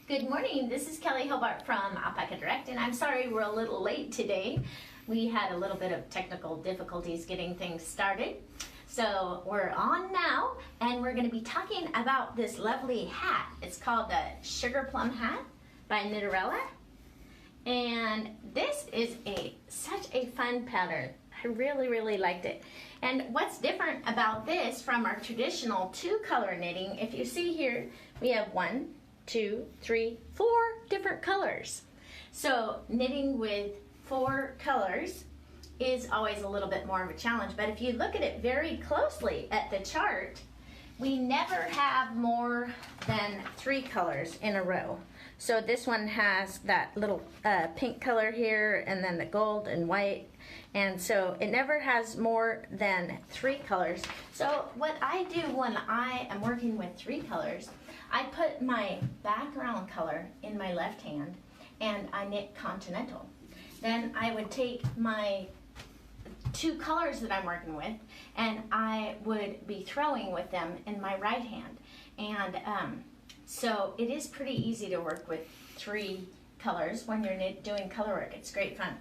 Good morning, this is Kelley Hobart from Alpaca Direct, and I'm sorry we're a little late today. We had a little bit of technical difficulties getting things started. So we're on now, and we're going to be talking about this lovely hat. It's called the Sugarplum hat by Knitterella. And this is such a fun pattern. I really liked it. And what's different about this from our traditional two-color knitting, if you see here, we have 1, 2, 3, 4 different colors. So knitting with 4 colors is always a little bit more of a challenge, but if you look at it very closely at the chart, we never have more than 3 colors in a row. So this one has that little pink color here, and then the gold and white, and so it never has more than 3 colors. So what I do when I am working with 3 colors, I put my background color in my left hand and I knit continental. Then I would take my 2 colors that I'm working with and I would be throwing with them in my right hand. And so it is pretty easy to work with 3 colors when you're doing color work. It's great fun.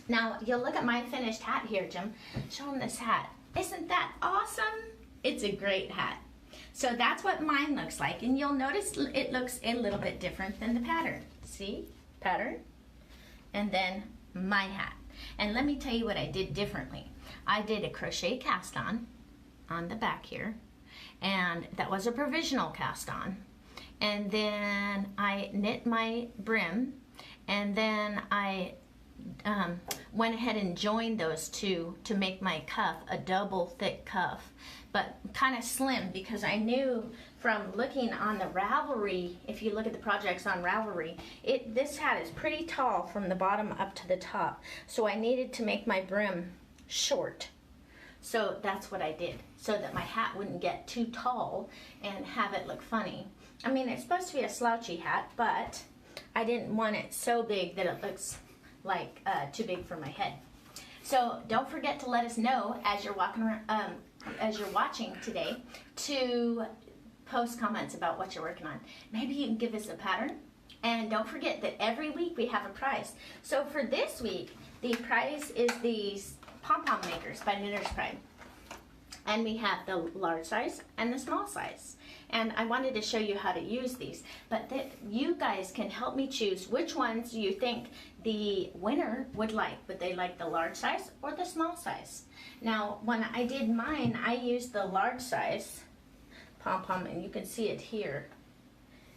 Now you'll look at my finished hat here, Jim. Show them this hat. Isn't that awesome? It's a great hat. So that's what mine looks like, and you'll notice it looks a little bit different than the pattern. See? Pattern, and then my hat. And let me tell you what I did differently. I did a crochet cast on the back here, and that was a provisional cast on. And then I knit my brim, and then I went ahead and joined those two to make my cuff a double thick cuff, but kind of slim, because I knew from looking on the Ravelry, if you look at the projects on Ravelry, this hat is pretty tall from the bottom up to the top, so I needed to make my brim short. So that's what I did, so that my hat wouldn't get too tall and have it look funny. I mean, it's supposed to be a slouchy hat, but I didn't want it so big that it looks like too big for my head. So don't forget to let us know as you're walking around, as you're watching today, to post comments about what you're working on. Maybe you can give us a pattern, and don't forget that every week we have a prize. So for this week, the prize is these pom-pom makers by Knitter's Pride, and we have the large size and the small size. And I wanted to show you how to use these, but that you guys can help me choose which ones you think the winner would like. Would they like the large size or the small size? Now, when I did mine, I used the large size pom-pom, and you can see it here.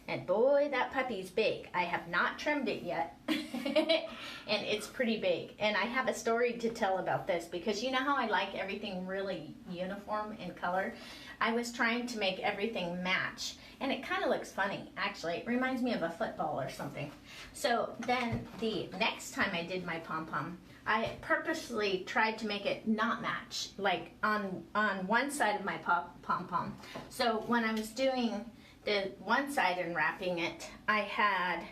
And boy, that puppy's big. I have not trimmed it yet, and it's pretty big. And I have a story to tell about this, because you know how I like everything really uniform in color? I was trying to make everything match, and it kind of looks funny, actually. It reminds me of a football or something. So then the next time I did my pom-pom, I purposely tried to make it not match, like on one side of my pom-pom. So when I was doing the one side and wrapping it, I had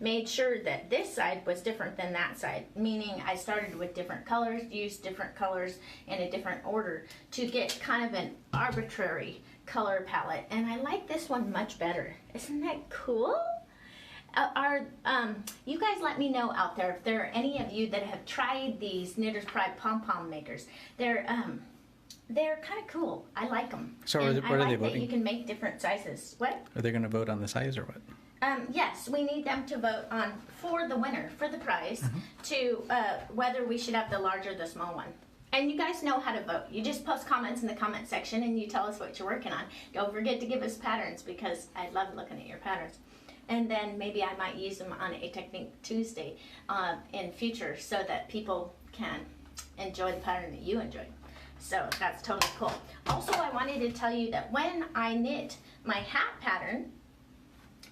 made sure that this side was different than that side, meaning I started with different colors, used different colors in a different order to get kind of an arbitrary color palette, and I like this one much better. Isn't that cool? You guys let me know out there if there are any of you that have tried these Knitter's Pride pom-pom makers. They're kind of cool. I like them. So what are they voting? That you can make different sizes. What? Are they going to vote on the size or what? Yes, we need them to vote on, for the winner, for the prize, to whether we should have the large or the small one. And you guys know how to vote. You just post comments in the comment section and you tell us what you're working on. Don't forget to give us patterns, because I love looking at your patterns. And then maybe I might use them on a Technique Tuesday in future, so that people can enjoy the pattern that you enjoy. So that's totally cool. Also, I wanted to tell you that when I knit my hat pattern,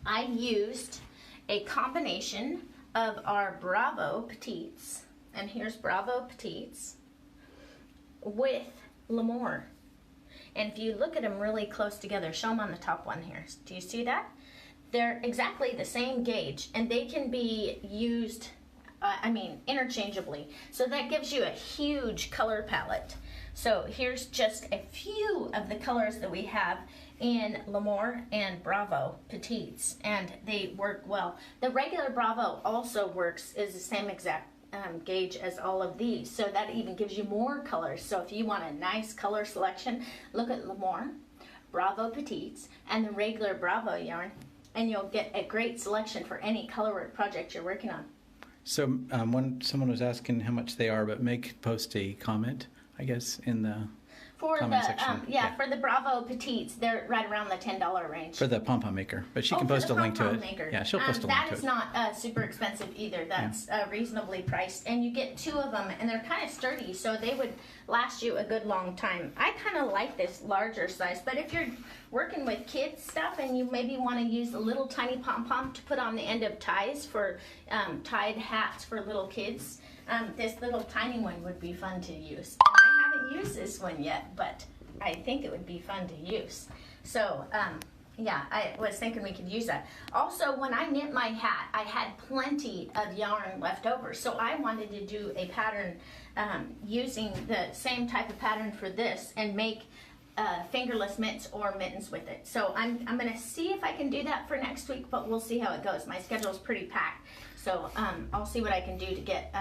I used a combination of our Bravo Petites, and here's Bravo Petites, with Lemoire. And if you look at them really close together, show them on the top one here. Do you see that? They're exactly the same gauge, and they can be used, interchangeably. So that gives you a huge color palette. So here's just a few of the colors that we have in L'Amour and Bravo Petites, and they work well. The regular Bravo also works, is the same exact gauge as all of these, so that even gives you more colors. So if you want a nice color selection, look at L'Amour, Bravo Petites, and the regular Bravo yarn, and you'll get a great selection for any colorwork project you're working on. So when someone was asking how much they are, but Meg post a comment, I guess, in the comment section. For the Bravo Petites, they're right around the $10 range. For the pom-pom maker, but she can post a link to it. Maker. Yeah, she'll post a link to it. That is not super expensive either. That's reasonably priced, and you get 2 of them, and they're kind of sturdy, so they would last you a good long time. I kind of like this larger size, but if you're working with kids stuff and you maybe want to use a little tiny pom-pom to put on the end of ties for tied hats for little kids, this little tiny one would be fun to use. And I haven't used this one yet, but I think it would be fun to use. So I was thinking we could use that. Also, when I knit my hat, I had plenty of yarn left over, so I wanted to do a pattern using the same type of pattern for this and make fingerless mitts or mittens with it. So I'm going to see if I can do that for next week, but we'll see how it goes. My schedule's pretty packed, so I'll see what I can do to get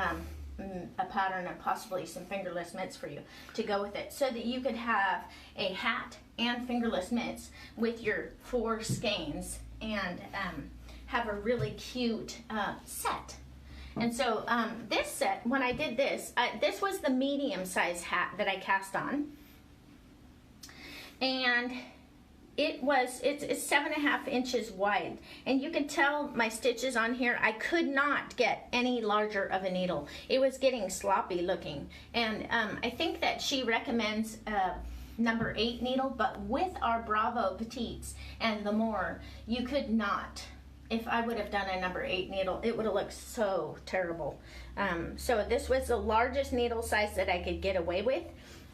a pattern and possibly some fingerless mitts for you to go with it, so that you could have a hat and fingerless mitts with your 4 skeins and have a really cute set. And so this set, when I did this, this was the medium size hat that I cast on, and it's 7.5 inches wide, and you can tell my stitches on here, I could not get any larger of a needle. It was getting sloppy looking, and I think that she recommends number 8 needle, but with our Bravo Petites and L'Amour, you could not. If I would have done a number 8 needle, it would have looked so terrible. So this was the largest needle size that I could get away with,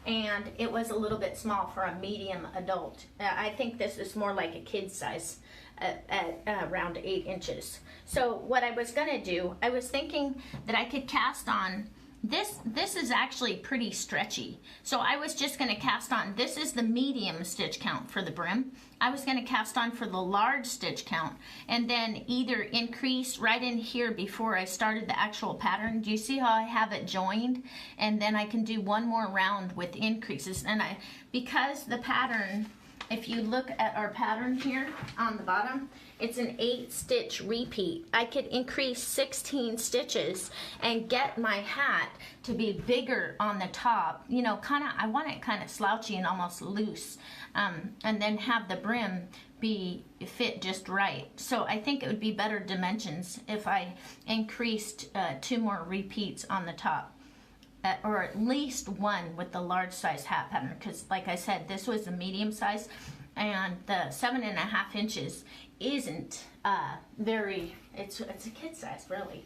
and it was a little bit small for a medium adult. I think this is more like a kid size at around 8 inches. So what I was gonna do, I was thinking that I could cast on this is actually pretty stretchy. So I was just gonna cast on, this is the medium stitch count for the brim. I was gonna cast on for the large stitch count and then either increase right in here before I started the actual pattern. Do you see how I have it joined? And then I can do one more round with increases. And because the pattern, if you look at our pattern here on the bottom, it's an 8 stitch repeat. I could increase 16 stitches and get my hat to be bigger on the top. You know, I want it kind of slouchy and almost loose, and then have the brim fit just right. So I think it would be better dimensions if I increased 2 more repeats on the top. Or at least 1 with the large size hat pattern, because like I said, this was a medium size, and the 7.5 inches isn't very, it's a kid size really.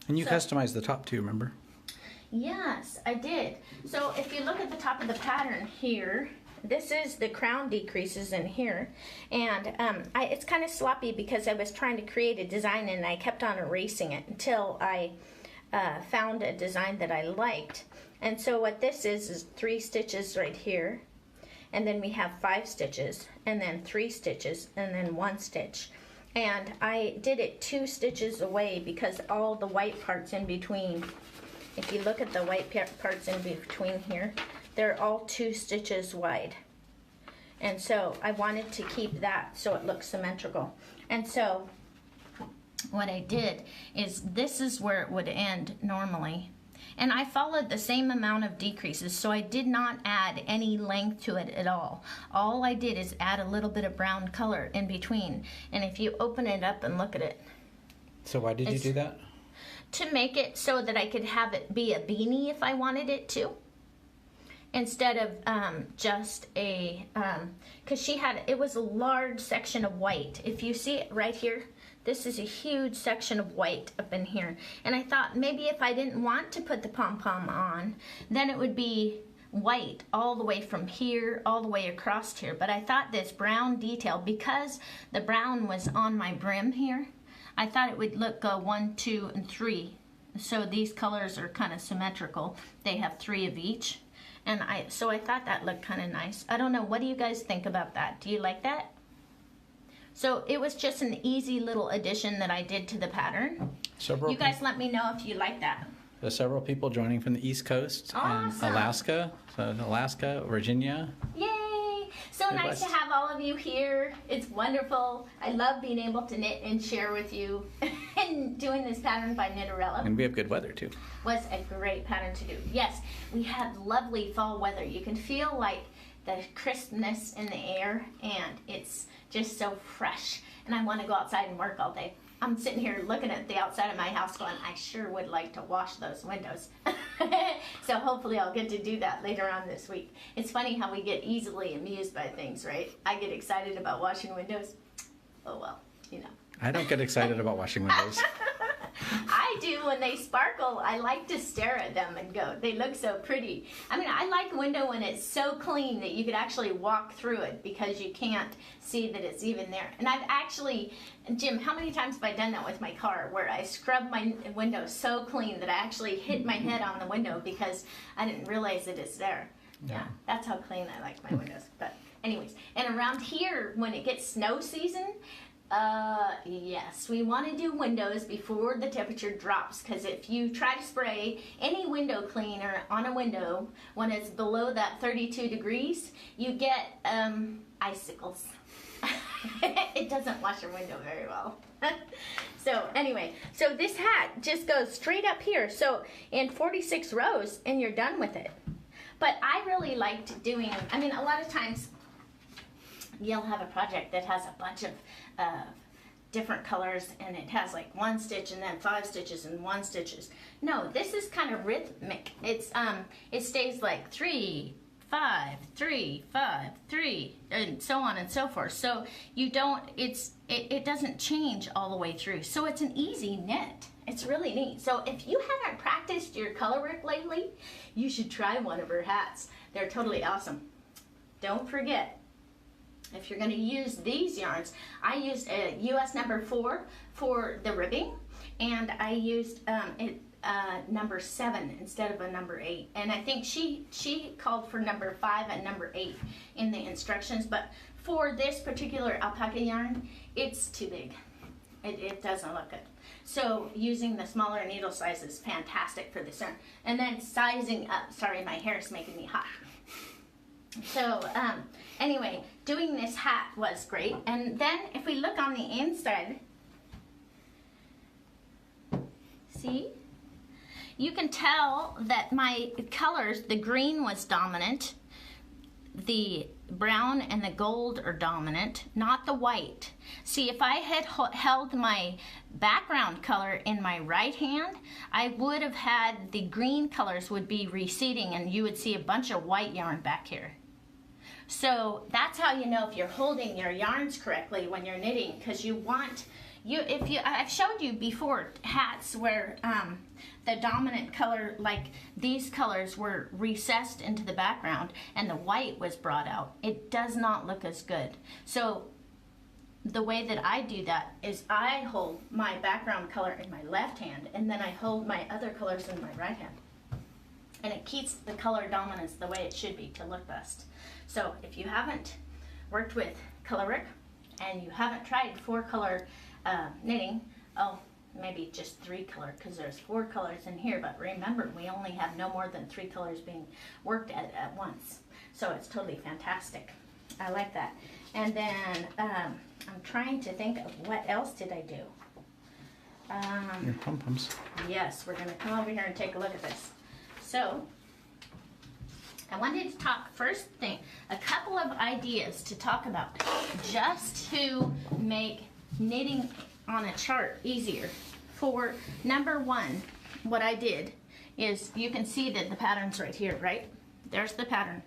And you customized the top too, remember? Yes, I did. So if you look at the top of the pattern here, this is the crown decreases in here, and it's kind of sloppy because I was trying to create a design and I kept on erasing it until I found a design that I liked. And so what this is 3 stitches right here, and then we have 5 stitches, and then 3 stitches, and then 1 stitch. And I did it 2 stitches away because all the white parts in between, if you look at the white parts in between here, they're all 2 stitches wide. And so I wanted to keep that so it looks symmetrical. And so what I did is, this is where it would end normally, and I followed the same amount of decreases, so I did not add any length to it at all. All I did is add a little bit of brown color in between, and if you open it up and look at it. So why did you do that? To make it so that I could have it be a beanie if I wanted it to, instead of just a, because it was a large section of white. If you see it right here, this is a huge section of white up in here. And I thought maybe if I didn't want to put the pom-pom on, then it would be white all the way from here, all the way across here. But I thought this brown detail, because the brown was on my brim here, I thought it would look 1, 2, and 3. So these colors are kind of symmetrical. They have 3 of each. And so I thought that looked kind of nice. I don't know, what do you guys think about that? Do you like that? So it was just an easy little addition that I did to the pattern. You guys let me know if you like that. There's several people joining from the East Coast and Alaska. So Alaska, Virginia. Yay! So nice to have all of you here. It's wonderful. I love being able to knit and share with you and doing this pattern by Knitterella. And we have good weather too. Was a great pattern to do. Yes, we had lovely fall weather. You can feel like the crispness in the air, and it's just so fresh. And I want to go outside and work all day. I'm sitting here looking at the outside of my house going, I sure would like to wash those windows. So hopefully I'll get to do that later on this week. It's funny how we get easily amused by things, right? I get excited about washing windows. Oh well, you know. I don't get excited about washing windows. I do when they sparkle. I like to stare at them and go, they look so pretty. I mean, I like a window when it's so clean that you could actually walk through it because you can't see that it's even there. And I've actually, Jim, how many times have I done that with my car where I scrub my window so clean that I actually hit my head on the window because I didn't realize that it's there. Yeah, that's how clean I like my windows. But anyways, and around here when it gets snow season, yes, we want to do windows before the temperature drops, because if you try to spray any window cleaner on a window when it's below that 32 degrees, you get icicles. It doesn't wash your window very well. So anyway, so this hat just goes straight up here, so in 46 rows and you're done with it. But I really liked doing, I mean, a lot of times you'll have a project that has a bunch of different colors, and it has like one stitch and then 5 stitches and 1 stitches. No, this is kind of rhythmic. It's it stays like 3, 5, 3, 5, 3, and so on and so forth. So you don't, it doesn't change all the way through. So it's an easy knit. It's really neat. So if you haven't practiced your Colorwork lately, you should try one of her hats. They're totally awesome. Don't forget, if you're going to use these yarns, I used a US number 4 for the ribbing, and I used number 7 instead of a number 8. And I think she called for number 5 and number 8 in the instructions, but for this particular alpaca yarn, it's too big. It doesn't look good. So using the smaller needle size is fantastic for this yarn. And then sizing up, sorry, my hair is making me hot. So anyway, doing this hat was great. And then if we look on the inside, see, you can tell that my colors, the green was dominant, the brown and the gold are dominant, not the white. See, if I had held my background color in my right hand, I would have had the green colors would be receding, and you would see a bunch of white yarn back here. So that's how you know if you're holding your yarns correctly when you're knitting, because you want, I've showed you before hats where the dominant color, like these colors, were recessed into the background and the white was brought out. It does not look as good. So the way that I do that is I hold my background color in my left hand, and then I hold my other colors in my right hand. And it keeps the color dominance the way it should be to look best. So if you haven't worked with Colorwork and you haven't tried 4-color knitting, oh, maybe just 3-color, because there's 4 colors in here, but remember, we only have no more than 3 colors being worked at once. So it's totally fantastic. I like that. And then I'm trying to think of what else did I do. Your pom-poms. Yes, we're going to come over here and take a look at this. So I wanted to talk first thing, a couple of ideas to talk about just to make knitting on a chart easier. For number 1, what I did is, you can see that the pattern's right here, right? There's the pattern.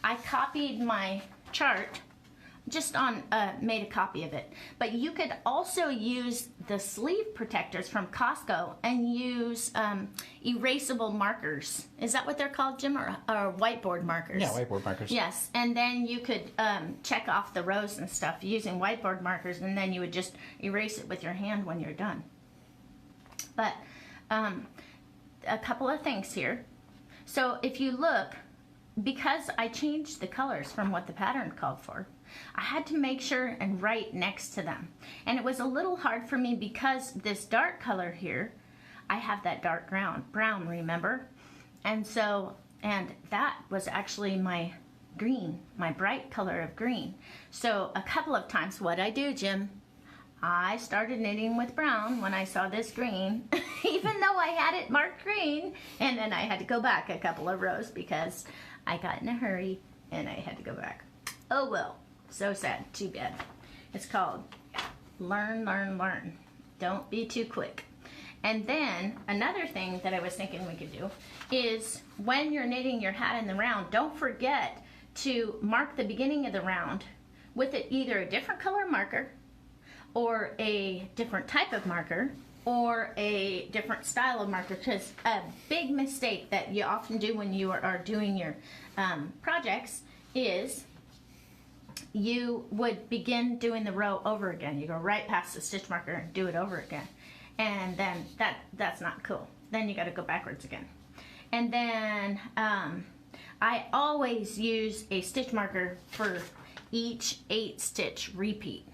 I copied my chart, just on made a copy of it. But you could also use the sleeve protectors from Costco and use erasable markers. Is that what they're called, Jim, or whiteboard markers? Yeah, whiteboard markers. Yes, and then you could check off the rows and stuff using whiteboard markers, and then you would just erase it with your hand when you're done. But a couple of things here. So if you look, because I changed the colors from what the pattern called for, I had to make sure and write next to them. And it was a little hard for me because this dark color here, I have that dark brown, remember? And so, and that was actually my green, my bright color of green. So a couple of times, what I do, Jim, I started knitting with brown when I saw this green, even though I had it marked green, and then I had to go back a couple of rows because I got in a hurry and I had to go back. Oh well, so sad, too bad. It's called learn, learn, learn. Don't be too quick. And then another thing that I was thinking we could do is when you're knitting your hat in the round, don't forget to mark the beginning of the round with either a different color marker or a different type of marker or a different style of marker, because a big mistake that you often do when you are doing your projects is you would begin doing the row over again. You go right past the stitch marker and do it over again. And then that's not cool. Then you got to go backwards again. And then I always use a stitch marker for each 8 stitch repeat.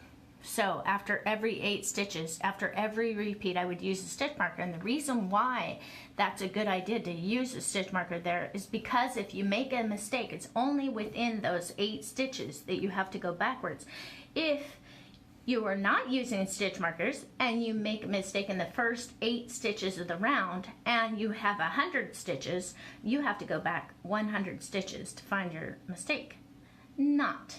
So after every 8 stitches, after every repeat, I would use a stitch marker. And the reason why that's a good idea to use a stitch marker there is because if you make a mistake, it's only within those 8 stitches that you have to go backwards. If you are not using stitch markers and you make a mistake in the first 8 stitches of the round and you have 100 stitches, you have to go back 100 stitches to find your mistake. Not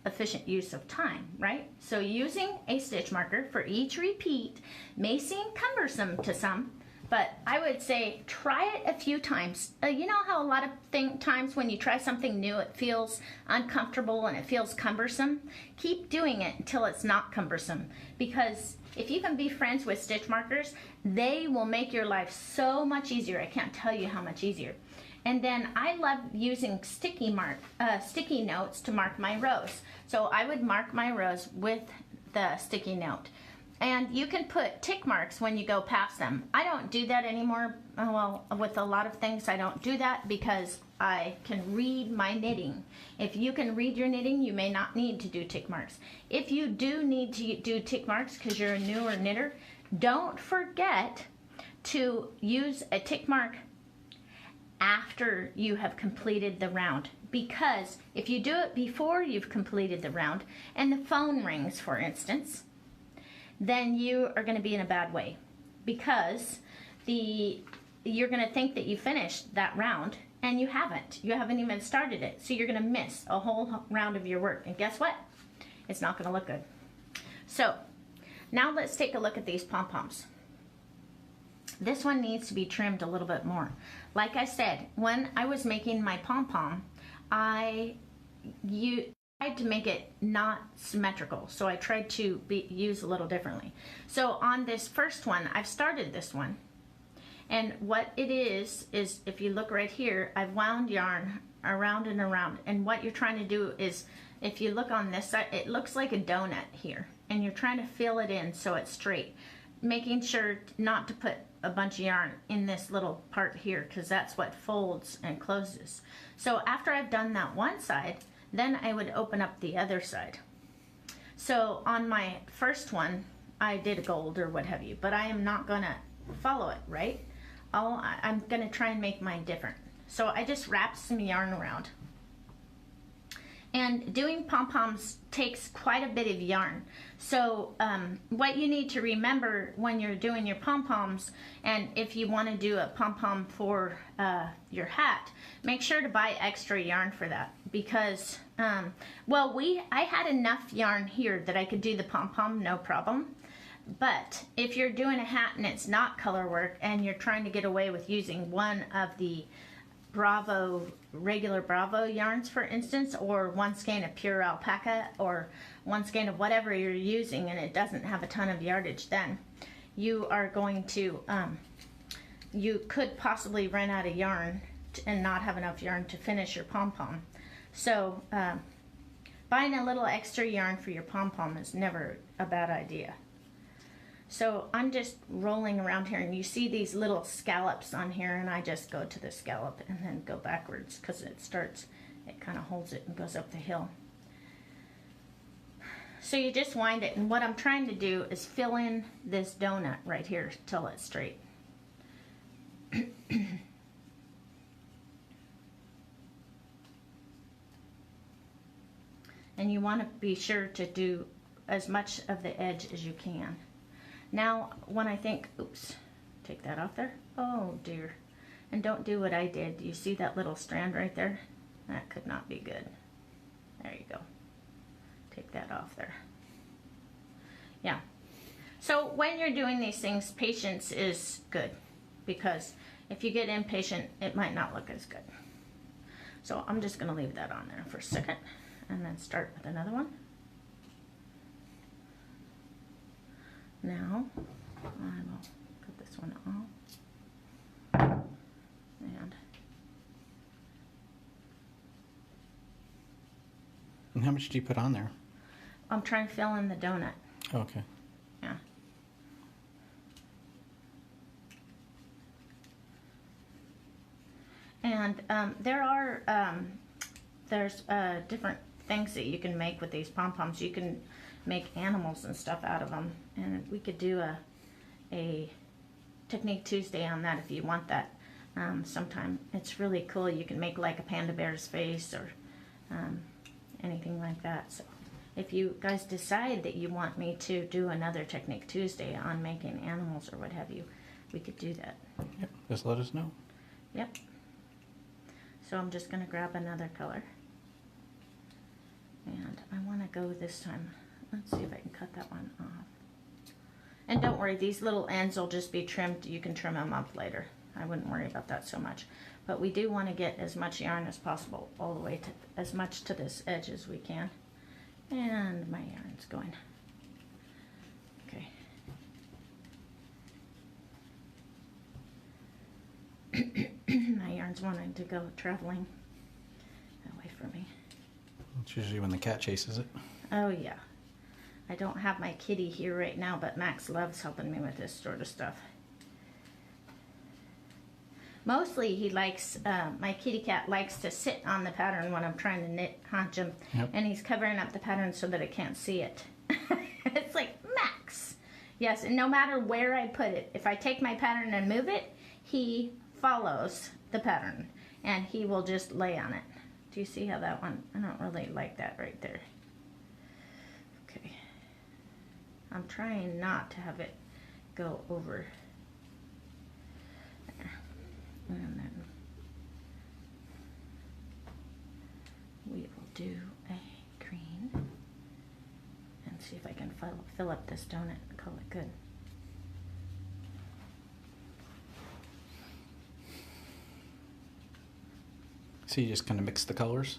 efficient use of time, right? So using a stitch marker for each repeat may seem cumbersome to some, but I would say try it a few times. You know how a lot of times when you try something new it feels uncomfortable and it feels cumbersome? Keep doing it until it's not cumbersome, because if you can be friends with stitch markers, they will make your life so much easier. I can't tell you how much easier. And then I love using sticky notes to mark my rows. So I would mark my rows with the sticky note. And you can put tick marks when you go past them. I don't do that anymore. Well, with a lot of things, I don't do that because I can read my knitting. If you can read your knitting, you may not need to do tick marks. If you do need to do tick marks because you're a newer knitter, don't forget to use a tick mark after you have completed the round, because if you do it before you've completed the round and the phone rings, for instance, then you are going to be in a bad way, because you're going to think that you finished that round and you haven't even started it, so you're going to miss a whole round of your work, and guess what, it's not going to look good. So now let's take a look at these pom-poms. This one needs to be trimmed a little bit more. Like I said, when I was making my pom-pom, I tried to make it not symmetrical, so I tried to use a little differently. So on this first one, I've started this one, and what it is if you look right here, I've wound yarn around and around, and what you're trying to do is, if you look on this side, it looks like a donut here, and you're trying to fill it in so it's straight, making sure not to put a bunch of yarn in this little part here, because that's what folds and closes. So after I've done that one side, then I would open up the other side. So on my first one, I did a gold or what have you, but I am not gonna follow it, right? I'm gonna try and make mine different. So I just wrapped some yarn around. And doing pom-poms takes quite a bit of yarn. So what you need to remember when you're doing your pom-poms, and if you want to do a pom-pom for your hat, make sure to buy extra yarn for that, because I had enough yarn here that I could do the pom-pom no problem. But if you're doing a hat and it's not color work and you're trying to get away with using one of the regular Bravo yarns, for instance, or one skein of pure alpaca, or one skein of whatever you're using, and it doesn't have a ton of yardage, then you are going to you could possibly run out of yarn and not have enough yarn to finish your pom-pom. So buying a little extra yarn for your pom-pom is never a bad idea. So I'm just rolling around here, and you see these little scallops on here, and I just go to the scallop and then go backwards because it kind of holds it and goes up the hill. So you just wind it, and what I'm trying to do is fill in this donut right here till it's straight. And you want to be sure to do as much of the edge as you can. Now, when I think, oops, take that off there. Oh dear. And don't do what I did. You see that little strand right there? That could not be good. There you go. Take that off there. Yeah. So when you're doing these things, patience is good, because if you get impatient, it might not look as good. So I'm just going to leave that on there for a second and then start with another one. Now, I will put this one off. And how much do you put on there? I'm trying to fill in the donut. Oh, okay. Yeah. And there's different things that you can make with these pom-poms. You can make animals and stuff out of them, and we could do a Technique Tuesday on that if you want that sometime. It's really cool. You can make like a panda bear's face or anything like that. So if you guys decide that you want me to do another Technique Tuesday on making animals or what have you, we could do that. Yep, just let us know. Yep. So I'm just going to grab another color. And I want to go this time. Let's see if I can cut that one off. And don't worry, these little ends will just be trimmed. You can trim them up later. I wouldn't worry about that so much. But we do want to get as much yarn as possible, all the way to as much to this edge as we can. And my yarn's going. Okay. My yarn's wanting to go traveling away from me. It's usually when the cat chases it. Oh yeah. I don't have my kitty here right now, but Max loves helping me with this sort of stuff. Mostly he likes, my kitty cat likes to sit on the pattern when I'm trying to knit him, yep. And he's covering up the pattern so that it can't see it. It's like, Max! Yes, and no matter where I put it, if I take my pattern and move it, he follows the pattern, and he will just lay on it. Do you see how that one, I don't really like that right there. Okay. I'm trying not to have it go over there. And then we will do a green and see if I can fill up this donut and call it good. So you just kind of mix the colors?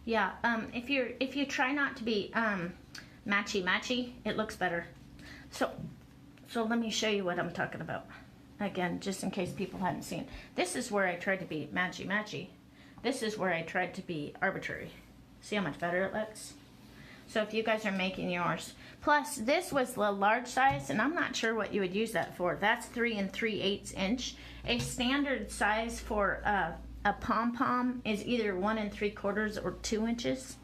Yeah, if you try not to be matchy, it looks better. So let me show you what I'm talking about. Again, just in case people hadn't seen. This is where I tried to be matchy. This is where I tried to be arbitrary. See how much better it looks? So if you guys are making yours. Plus, this was the large size, and I'm not sure what you would use that for. That's 3 3/8 inch. A standard size for a pom-pom is either 1 3/4 or 2 inches,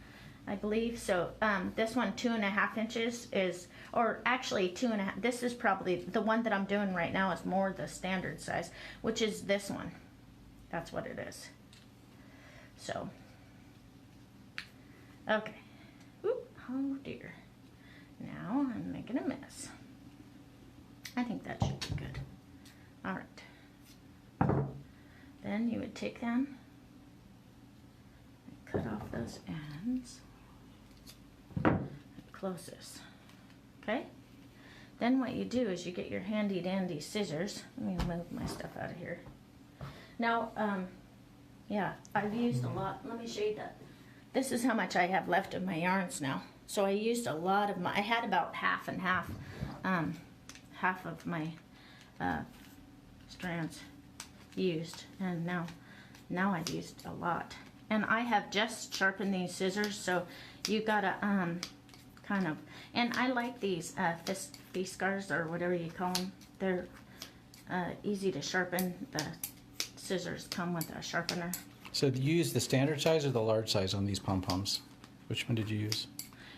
I believe. So this one, 2.5 inches is, or actually 2.5. This is probably the one that I'm doing right now is more the standard size, which is this one. That's what it is. So, okay. Oop, oh dear. Now I'm making a mess. I think that should be good. All right. Then you would take them and cut off those ends and close this. Okay? Then what you do is you get your handy dandy scissors. Let me move my stuff out of here. Now, yeah, I've used a lot. Let me show you that. This is how much I have left of my yarns now. So I used a lot of my, I had about half and half, half of my strands used, and now I've used a lot. And I have just sharpened these scissors, so you gotta kind of, And I like these Fiskars or whatever you call them. They're easy to sharpen. The scissors come with a sharpener. So do you use the standard size or the large size on these pom-poms? Which one did you use?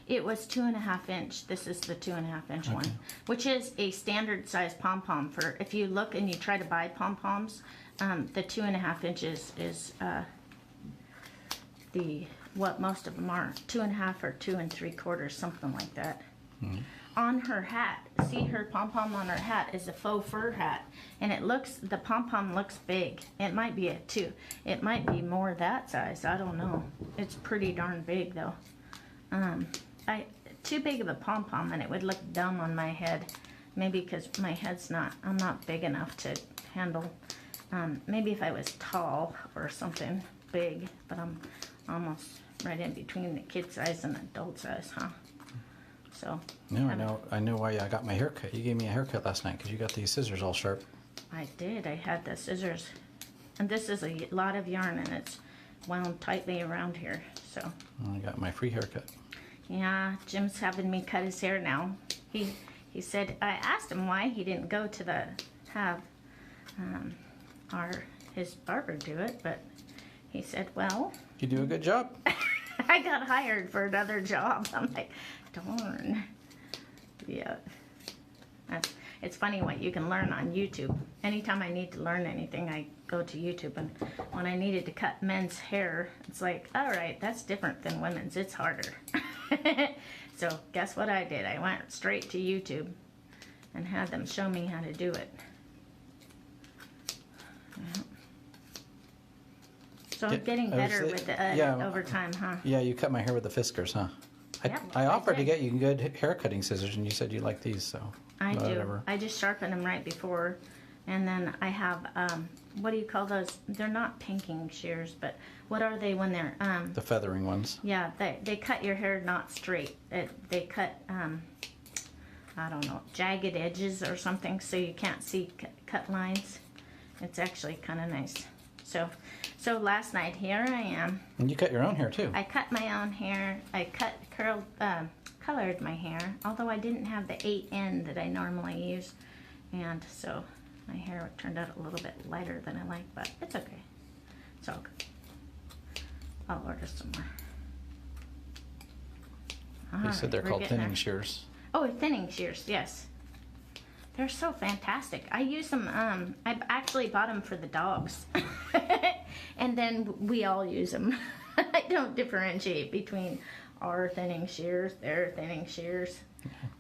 It was 2.5 inch. This is the 2.5 inch one, which is a standard size pom-pom. For if you look and you try to buy pom-poms, the 2.5 inches is what most of them are, 2.5 or 2 3/4, something like that. Mm-hmm. On her hat, see her pom-pom on her hat is a faux fur hat, and the pom-pom looks big. It might be it might be more that size, I don't know. It's pretty darn big though. Too big of a pom-pom and it would look dumb on my head. Maybe because I'm not big enough to handle. Maybe if I was tall or something big, but I'm almost right in between the kid size and adult size, huh? So. No, I know why I got my haircut. You gave me a haircut last night because you got these scissors all sharp. I did. I had the scissors. And this is a lot of yarn and it's wound tightly around here, so. I got my free haircut. Yeah, Jim's having me cut his hair now. He said, I asked him why he didn't go to have his barber do it, but he said, well. You do a good job. I got hired for another job. I'm like, darn. Yeah. It's funny what you can learn on YouTube. Anytime I need to learn anything, I go to YouTube. And when I needed to cut men's hair, it's like, all right, that's different than women's. It's harder. So guess what I did? I went straight to YouTube and had them show me how to do it. Yeah. So I'm getting better with it over time, huh? Yeah, you cut my hair with the Fiskars, huh? Yep, I offered to get you good hair cutting scissors, and you said you like these, so. I do. I just sharpen them right before, and then I have, what do you call those? They're not pinking shears, but what are they when they're, the feathering ones. Yeah, they cut your hair not straight. They cut, I don't know, jagged edges or something, so you can't see cut lines. It's actually kind of nice. So last night, here I am. And you cut your own hair, too. I cut my own hair. I colored my hair, although I didn't have the 8N that I normally use. And so my hair turned out a little bit lighter than I like, but it's okay. It's all good. I'll order some more. They said they're called thinning shears. Oh, thinning shears, yes. They're so fantastic. I use them, I actually bought them for the dogs. And then we all use them. I don't differentiate between our thinning shears, their thinning shears.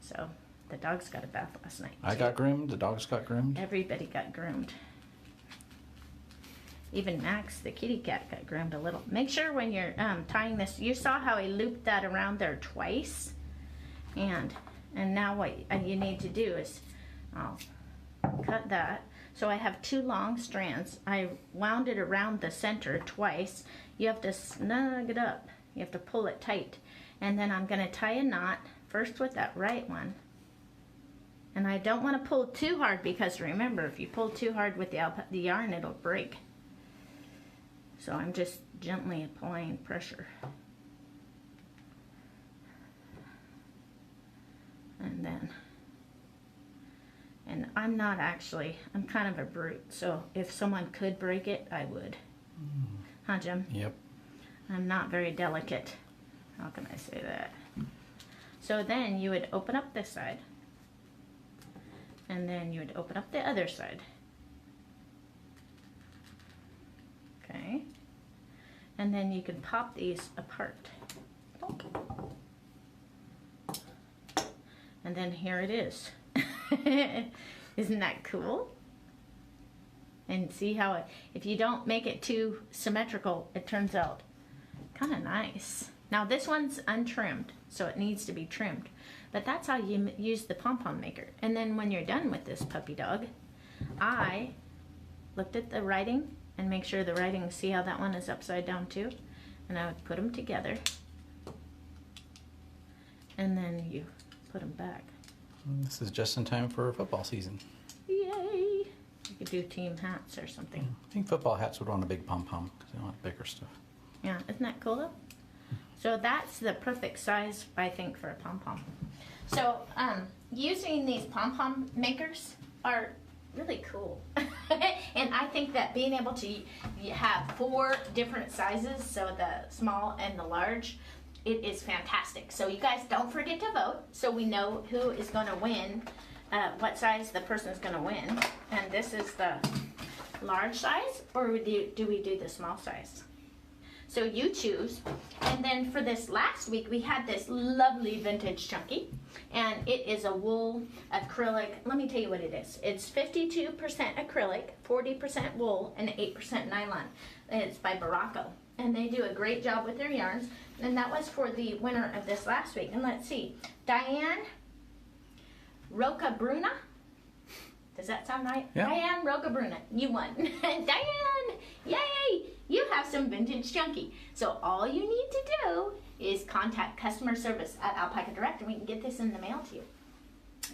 So the dogs got a bath last night. I got groomed, the dogs got groomed. Everybody got groomed. Even Max, the kitty cat, got groomed a little. Make sure when you're tying this, you saw how I looped that around there twice. And now what you need to do is, I'll cut that. So I have 2 long strands. I wound it around the center twice. You have to snug it up. You have to pull it tight. And then I'm going to tie a knot first with that right one. And I don't want to pull too hard because remember, if you pull too hard with the yarn, it'll break. So I'm just gently applying pressure. And I'm kind of a brute, so if someone could break it, I would. Huh, Jim? Yep. I'm not very delicate. How can I say that? So then you would open up this side, and then you would open up the other side. Okay? And then you can pop these apart. And then here it is. Isn't that cool? And see how if you don't make it too symmetrical, it turns out kind of nice. Now this one's untrimmed, so it needs to be trimmed. But that's how you use the pom-pom maker. And then when you're done with this puppy dog, I looked at the writing and make sure the writing, see how that one is upside down too? And I would put them together. And then you put them back. This is just in time for football season. Yay! You could do team hats or something. I think football hats would want a big pom-pom because they want bigger stuff. Yeah, isn't that cool though? So that's the perfect size, I think, for a pom-pom. So using these pom-pom makers are really cool. And I think that being able to have 4 different sizes, so the small and the large, it is fantastic. So you guys don't forget to vote so we know who is going to win, what size the person is going to win. And this is the large size, or do we do the small size? So you choose. And then for this last week, we had this lovely vintage chunky, and it is a wool acrylic. Let me tell you what it is. It's 52% acrylic, 40% wool, and 8% nylon. And it's by Baracco, and they do a great job with their yarns. And that was for the winner of this last week. And let's see, Diane Rocabruna. Does that sound right? Yeah. Diane Rocabruna, you won. Diane, yay! You have some vintage chunky. So all you need to do is contact customer service at Alpaca Direct, and we can get this in the mail to you.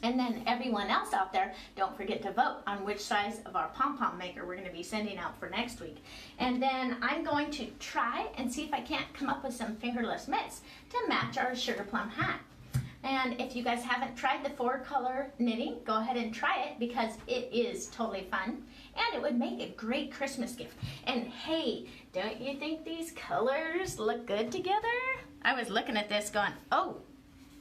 And then everyone else out there, don't forget to vote on which size of our pom-pom maker we're going to be sending out for next week. And then I'm going to try and see if I can't come up with some fingerless mitts to match our Sugarplum hat. And if you guys haven't tried the 4-color knitting, go ahead and try it, because it is totally fun. And it would make a great Christmas gift. And hey, don't you think these colors look good together? I was looking at this going, oh.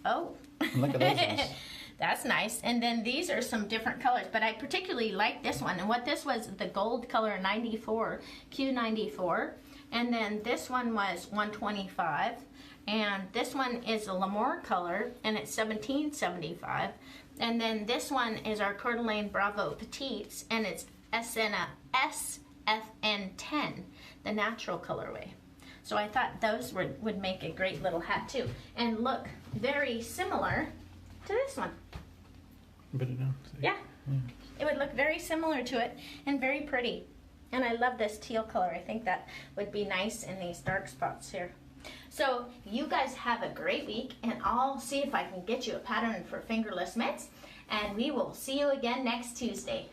Look at those ones. That's nice. And then these are some different colors, but I particularly like this one. And what this was, the gold color 94, Q94. And then this one was 125. And this one is a L'Amour color, and it's 1775. And then this one is our Coeur d'Alene Bravo Petites, and it's SFN10, the natural colorway. So I thought those would make a great little hat too, and look very similar to this one. Put it down. Yeah, it would look very similar to it and very pretty. And I love this teal color. I think that would be nice in these dark spots here. So you guys have a great week, and I'll see if I can get you a pattern for fingerless mitts, and we will see you again next Tuesday.